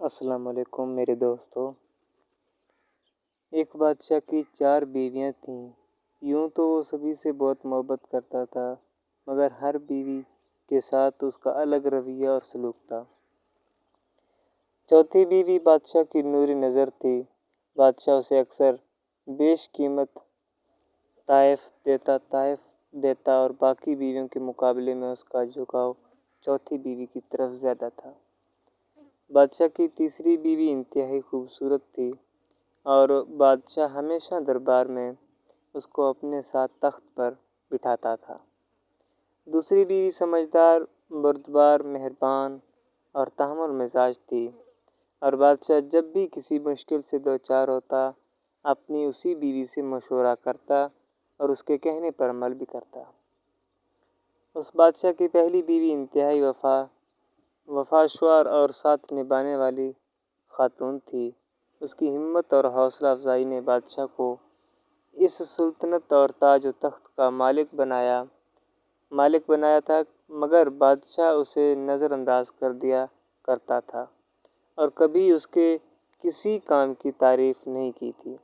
السلام علیکم میرے دوستو۔ ایک بادشاہ کی 4 بیویاں تھیں۔ یوں تو وہ سبھی سے بہت محبت کرتا تھا، مگر ہر بیوی کے ساتھ اس کا الگ رویہ اور سلوک تھا۔ چوتھی بیوی بادشاہ کی نوری نظر تھی۔ بادشاہ اسے اکثر بیش قیمت تحائف دیتا اور باقی بیویوں کے مقابلے میں اس کا جھکاؤ چوتھی بیوی کی طرف زیادہ تھا۔ بادشاہ کی تیسری بیوی انتہائی خوبصورت تھی اور بادشاہ ہمیشہ دربار میں اس کو اپنے ساتھ تخت پر بٹھاتا تھا۔ دوسری بیوی سمجھدار، بردبار، مہربان اور تحمل مزاج تھی اور بادشاہ جب بھی کسی مشکل سے دوچار ہوتا اپنی اسی بیوی سے مشورہ کرتا اور اس کے کہنے پر عمل بھی کرتا۔ اس بادشاہ کی پہلی بیوی انتہائی وفادار اور ساتھ نبھانے والی خاتون تھی۔ اس کی ہمت اور حوصلہ افزائی نے بادشاہ کو اس سلطنت اور تاج و تخت کا مالک بنایا تھا، مگر بادشاہ اسے نظر انداز کر دیا کرتا تھا اور کبھی اس کے کسی کام کی تعریف نہیں کی تھی۔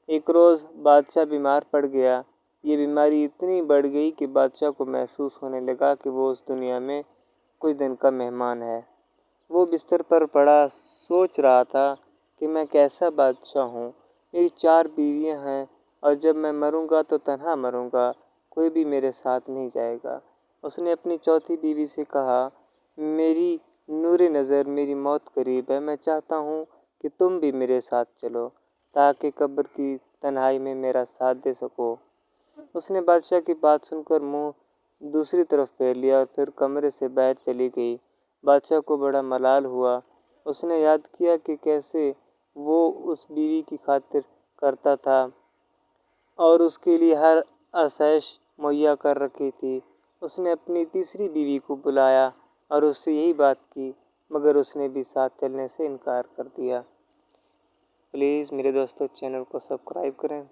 ایک روز بادشاہ بیمار پڑ گیا۔ یہ بیماری اتنی بڑھ گئی کہ بادشاہ کو محسوس ہونے لگا کہ وہ اس دنیا میں کچھ دن کا مہمان ہے۔ وہ بستر پر پڑا سوچ رہا تھا کہ میں کیسا بادشاہ ہوں، میری 4 بیویاں ہیں اور جب میں مروں گا تو تنہا مروں گا، کوئی بھی میرے ساتھ نہیں جائے گا۔ اس نے اپنی چوتھی بیوی سے کہا، میری نور نظر، میری موت قریب ہے، میں چاہتا ہوں کہ تم بھی میرے ساتھ چلو تاکہ قبر کی تنہائی میں میرا ساتھ دے سکو۔ اس نے بادشاہ کی بات سن کر منہ دوسری طرف پھیر لیا اور پھر کمرے سے باہر چلی گئی۔ بادشاہ کو بڑا ملال ہوا۔ اس نے یاد کیا کہ کیسے وہ اس بیوی کی خاطر کرتا تھا اور اس کے لیے ہر آسائش مہیا کر رکھی تھی۔ اس نے اپنی تیسری بیوی کو بلایا اور اس سے یہی بات کی، مگر اس نے بھی ساتھ چلنے سے انکار کر دیا۔ پلیز میرے دوستو چینل کو سبسکرائب کریں۔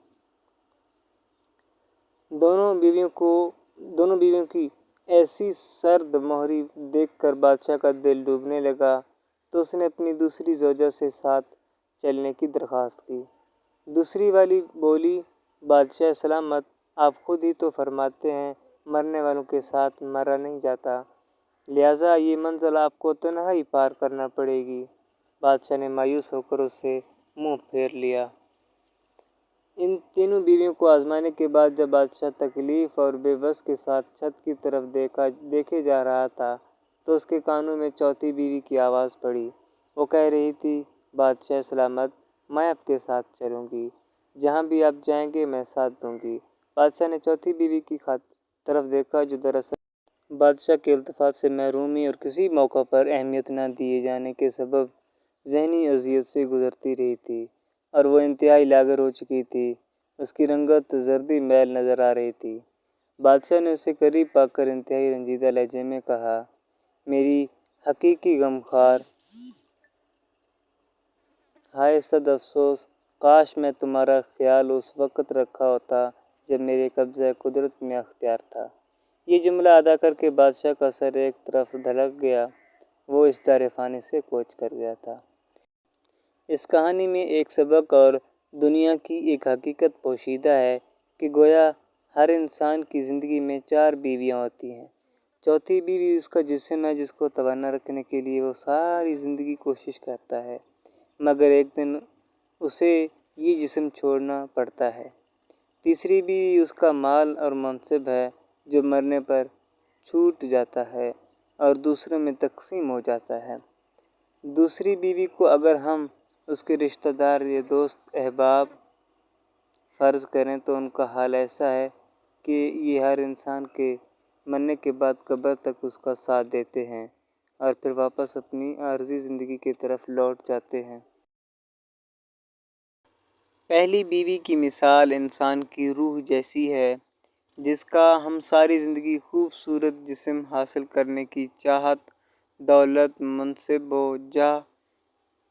دونوں بیویوں کی ایسی سرد مہری دیکھ کر بادشاہ کا دل ڈوبنے لگا تو اس نے اپنی دوسری زوجہ سے ساتھ چلنے کی درخواست کی۔ دوسری والی بولی، بادشاہ سلامت، آپ خود ہی تو فرماتے ہیں مرنے والوں کے ساتھ مرا نہیں جاتا، لہٰذا یہ منزل آپ کو تنہائی پار کرنا پڑے گی۔ بادشاہ نے مایوس ہو کر اس سے منہ پھیر لیا۔ ان تینوں بیویوں کو آزمانے کے بعد جب بادشاہ تکلیف اور بے بس کے ساتھ چھت کی طرف دیکھے جا رہا تھا تو اس کے کانوں میں چوتھی بیوی کی آواز پڑی۔ وہ کہہ رہی تھی، بادشاہ سلامت، میں آپ کے ساتھ چلوں گی، جہاں بھی آپ جائیں گے میں ساتھ دوں گی۔ بادشاہ نے چوتھی بیوی کی طرف دیکھا جو دراصل بادشاہ کے التفات سے محرومی اور کسی موقع پر اہمیت نہ دیے جانے کے سبب ذہنی اذیت سے گزرتی رہی تھی اور وہ انتہائی لاغر ہو چکی تھی۔ اس کی رنگت زردی میل نظر آ رہی تھی۔ بادشاہ نے اسے قریب پا کر انتہائی رنجیدہ لہجے میں کہا، میری حقیقی غمخوار، ہائے صد افسوس، کاش میں تمہارا خیال اس وقت رکھا ہوتا جب میرے قبضۂ قدرت میں اختیار تھا۔ یہ جملہ ادا کر کے بادشاہ کا سر ایک طرف ڈھلک گیا، وہ اس دار فانی سے کوچ کر گیا تھا۔ اس کہانی میں ایک سبق اور دنیا کی ایک حقیقت پوشیدہ ہے کہ گویا ہر انسان کی زندگی میں 4 بیویاں ہوتی ہیں۔ چوتھی بیوی اس کا جسم ہے جس کو توانا رکھنے کے لیے وہ ساری زندگی کوشش کرتا ہے، مگر ایک دن اسے یہ جسم چھوڑنا پڑتا ہے۔ تیسری بیوی اس کا مال اور منصب ہے جو مرنے پر چھوٹ جاتا ہے اور دوسروں میں تقسیم ہو جاتا ہے۔ دوسری بیوی کو اگر ہم اس کے رشتہ دار یا دوست احباب فرض کریں تو ان کا حال ایسا ہے کہ یہ ہر انسان کے مرنے کے بعد قبر تک اس کا ساتھ دیتے ہیں اور پھر واپس اپنی عارضی زندگی کی طرف لوٹ جاتے ہیں۔ پہلی بیوی کی مثال انسان کی روح جیسی ہے جس کا ہم ساری زندگی خوبصورت جسم حاصل کرنے کی چاہت، دولت،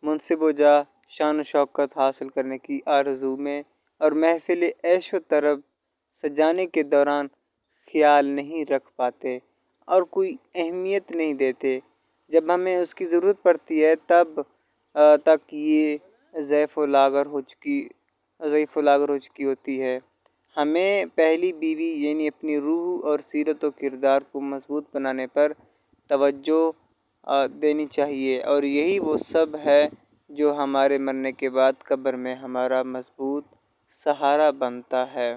منصب و جاہ، شان و شوکت حاصل کرنے کی آرزو میں اور محفل عیش و طرب سجانے کے دوران خیال نہیں رکھ پاتے اور کوئی اہمیت نہیں دیتے۔ جب ہمیں اس کی ضرورت پڑتی ہے تب تک یہ ضعیف الاگر ہو چکی ہوتی ہے۔ ہمیں پہلی بیوی یعنی اپنی روح اور سیرت و کردار کو مضبوط بنانے پر توجہ دینی چاہیے، اور یہی وہ سب ہے جو ہمارے مرنے کے بعد قبر میں ہمارا مضبوط سہارا بنتا ہے۔